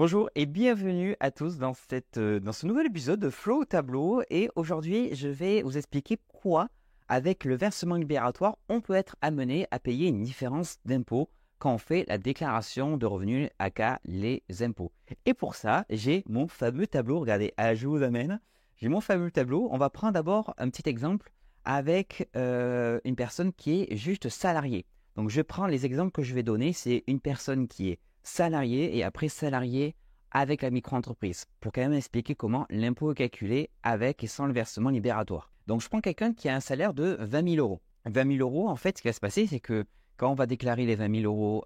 Bonjour et bienvenue à tous dans ce nouvel épisode de Flow au tableau. Et aujourd'hui, je vais vous expliquer pourquoi, avec le versement libératoire, on peut être amené à payer une différence d'impôt quand on fait la déclaration de revenus, aka les impôts. Et pour ça, j'ai mon fameux tableau. Regardez, je vous amène. J'ai mon fameux tableau. On va prendre d'abord un petit exemple avec une personne qui est juste salariée. Donc, je prends les exemples que je vais donner. C'est une personne qui est salarié et après salarié avec la micro-entreprise pour quand même expliquer comment l'impôt est calculé avec et sans le versement libératoire. Donc, je prends quelqu'un qui a un salaire de 20 000 euros. 20 000 euros, en fait, ce qui va se passer, c'est que quand on va déclarer les 20 000 euros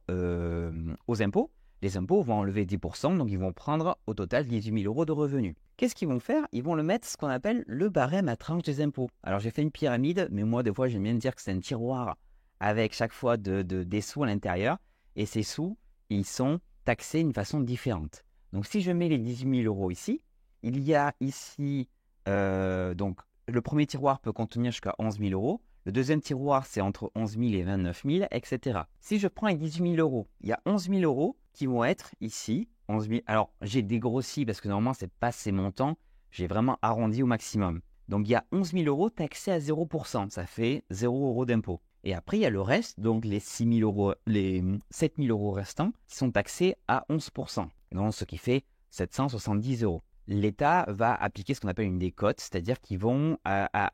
aux impôts, les impôts vont enlever 10%, donc ils vont prendre au total 18 000 euros de revenus. Qu'est-ce qu'ils vont faire? Ils vont le mettre ce qu'on appelle le barème à tranche des impôts. Alors, j'ai fait une pyramide, mais moi, des fois, j'aime bien dire que c'est un tiroir avec chaque fois des sous à l'intérieur. Et ces sous, ils sont taxés d'une façon différente. Donc, si je mets les 18 000 euros ici, il y a ici, donc, le premier tiroir peut contenir jusqu'à 11 000 euros. Le deuxième tiroir, c'est entre 11 000 et 29 000, etc. Si je prends les 18 000 euros, il y a 11 000 euros qui vont être ici. 11 000. Alors, j'ai dégrossi parce que normalement, ce n'est pas ces montants. J'ai vraiment arrondi au maximum. Donc, il y a 11 000 euros taxés à 0%. Ça fait 0 euros d'impôt. Et après, il y a le reste, donc les 6 000 euros, les 7 000 euros restants, qui sont taxés à 11%, donc ce qui fait 770 euros. L'État va appliquer ce qu'on appelle une décote, c'est-à-dire qu'ils vont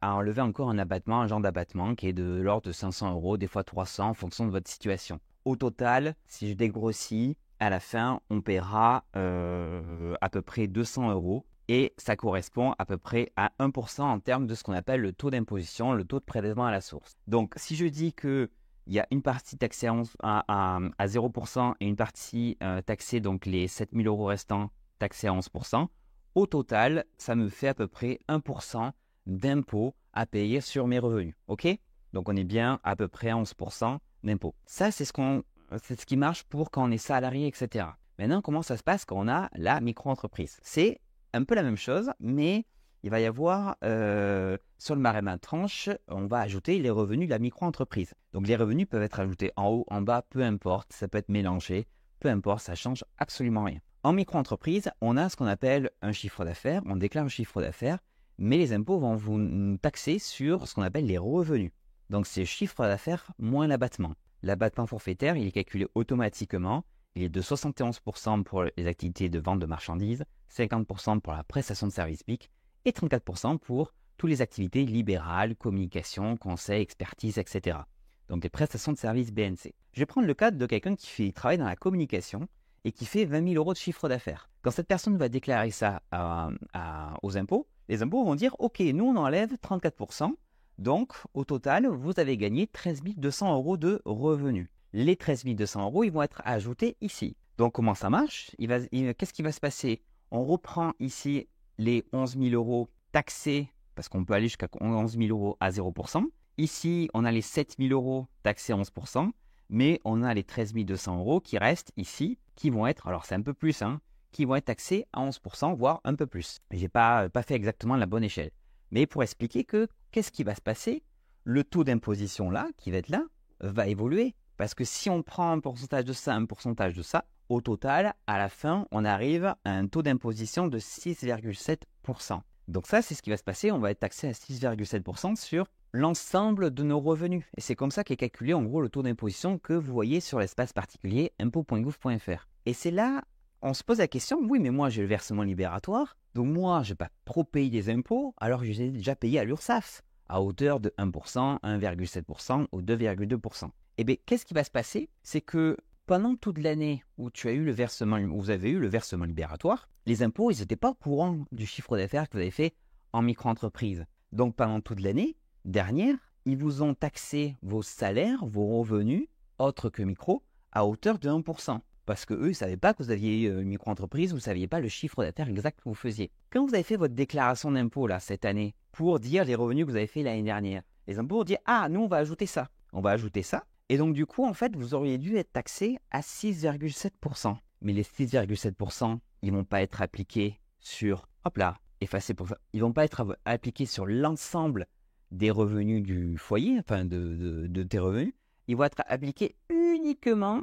enlever encore un abattement, un genre d'abattement qui est de l'ordre de 500 euros, des fois 300 en fonction de votre situation. Au total, si je dégrossis, à la fin, on paiera à peu près 200 euros. Et ça correspond à peu près à 1% en termes de ce qu'on appelle le taux d'imposition, le taux de prélèvement à la source. Donc, si je dis qu'il y a une partie taxée à 0% et une partie taxée, donc les 7 000 euros restants taxés à 11%, au total, ça me fait à peu près 1% d'impôt à payer sur mes revenus. OK? Donc, on est bien à peu près à 11% d'impôt. Ça, c'est ce qui marche pour quand on est salarié, etc. Maintenant, comment ça se passe quand on a la micro-entreprise? C'est un peu la même chose, mais il va y avoir sur le barème à tranche, on va ajouter les revenus de la micro-entreprise. Donc les revenus peuvent être ajoutés en haut, en bas, peu importe, ça peut être mélangé, peu importe, ça change absolument rien. En micro-entreprise, on a ce qu'on appelle un chiffre d'affaires, on déclare un chiffre d'affaires, mais les impôts vont vous taxer sur ce qu'on appelle les revenus. Donc c'est chiffre d'affaires moins l'abattement. L'abattement forfaitaire, il est calculé automatiquement. Il est de 71% pour les activités de vente de marchandises, 50% pour la prestation de services BIC et 34% pour toutes les activités libérales, communication, conseil, expertise, etc. Donc des prestations de services BNC. Je vais prendre le cas de quelqu'un qui travaille dans la communication et qui fait 20 000 euros de chiffre d'affaires. Quand cette personne va déclarer ça aux impôts, les impôts vont dire « Ok, nous on enlève 34%, donc au total, vous avez gagné 13 200 euros de revenus. » Les 13 200 euros, ils vont être ajoutés ici. Donc, comment ça marche? Qu'est-ce qui va se passer? On reprend ici les 11 000 euros taxés, parce qu'on peut aller jusqu'à 11 000 euros à 0%. Ici, on a les 7 000 euros taxés à 11%, mais on a les 13 200 euros qui restent ici, qui vont être, alors c'est un peu plus, qui vont être taxés à 11%, voire un peu plus. Je n'ai pas fait exactement la bonne échelle. Mais pour expliquer que, qu'est-ce qui va se passer? Le taux d'imposition là, qui va être là, va évoluer. Parce que si on prend un pourcentage de ça, un pourcentage de ça, au total, à la fin, on arrive à un taux d'imposition de 6,7%. Donc ça, c'est ce qui va se passer. On va être taxé à 6,7% sur l'ensemble de nos revenus. Et c'est comme ça qu'est calculé en gros le taux d'imposition que vous voyez sur l'espace particulier impôt.gouv.fr. Et c'est là, on se pose la question, oui, mais moi j'ai le versement libératoire, donc moi je ne vais pas trop payer des impôts alors que j'ai déjà payé à l'URSSAF à hauteur de 1%, 1,7% ou 2,2%. Eh bien, qu'est-ce qui va se passer? C'est que pendant toute l'année où vous avez eu le versement libératoire, les impôts, ils n'étaient pas au courant du chiffre d'affaires que vous avez fait en micro-entreprise. Donc, pendant toute l'année dernière, ils vous ont taxé vos salaires, vos revenus, autres que micro, à hauteur de 1%. Parce qu'eux, ils ne savaient pas que vous aviez une micro-entreprise, vous ne saviez pas le chiffre d'affaires exact que vous faisiez. Quand vous avez fait votre déclaration d'impôt là, cette année, pour dire les revenus que vous avez fait l'année dernière, les impôts vont dire « Ah, nous, on va ajouter ça. » On va ajouter ça. Et donc, du coup, en fait, vous auriez dû être taxé à 6,7%. Mais les 6,7%, ils ne vont pas être appliqués sur, hop là, effacé pour ça. Ils ne vont pas être appliqués sur l'ensemble des revenus du foyer, enfin de tes revenus. Ils vont être appliqués uniquement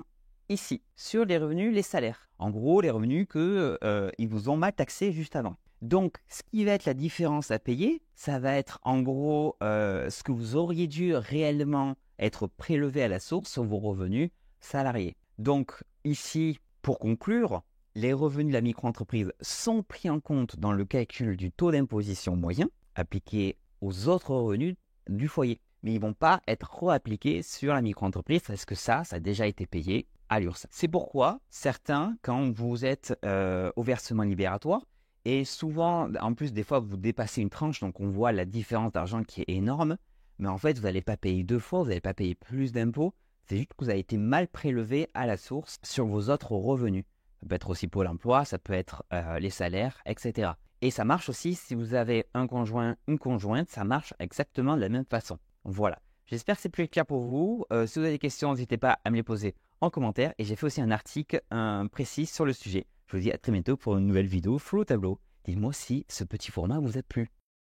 ici, sur les revenus, les salaires. En gros, les revenus ils vous ont mal taxés juste avant. Donc, ce qui va être la différence à payer, ça va être en gros ce que vous auriez dû réellement être prélevé à la source sur vos revenus salariés. Donc, ici, pour conclure, les revenus de la micro-entreprise sont pris en compte dans le calcul du taux d'imposition moyen appliqué aux autres revenus du foyer. Mais ils ne vont pas être réappliqués sur la micro-entreprise parce que ça a déjà été payé à l'URSSAF. C'est pourquoi certains, quand vous êtes au versement libératoire, et souvent, en plus, des fois, vous dépassez une tranche, donc on voit la différence d'argent qui est énorme, mais en fait, vous n'allez pas payer 2 fois, vous n'allez pas payer plus d'impôts, c'est juste que vous avez été mal prélevé à la source sur vos autres revenus. Ça peut être aussi Pôle emploi, ça peut être les salaires, etc. Et ça marche aussi si vous avez un conjoint, une conjointe, ça marche exactement de la même façon. Voilà. J'espère que c'est plus clair pour vous. Si vous avez des questions, n'hésitez pas à me les poser en commentaire. Et j'ai fait aussi un article précis sur le sujet. Je vous dis à très bientôt pour une nouvelle vidéo Flow au tableau. Dites-moi si ce petit format vous a plu.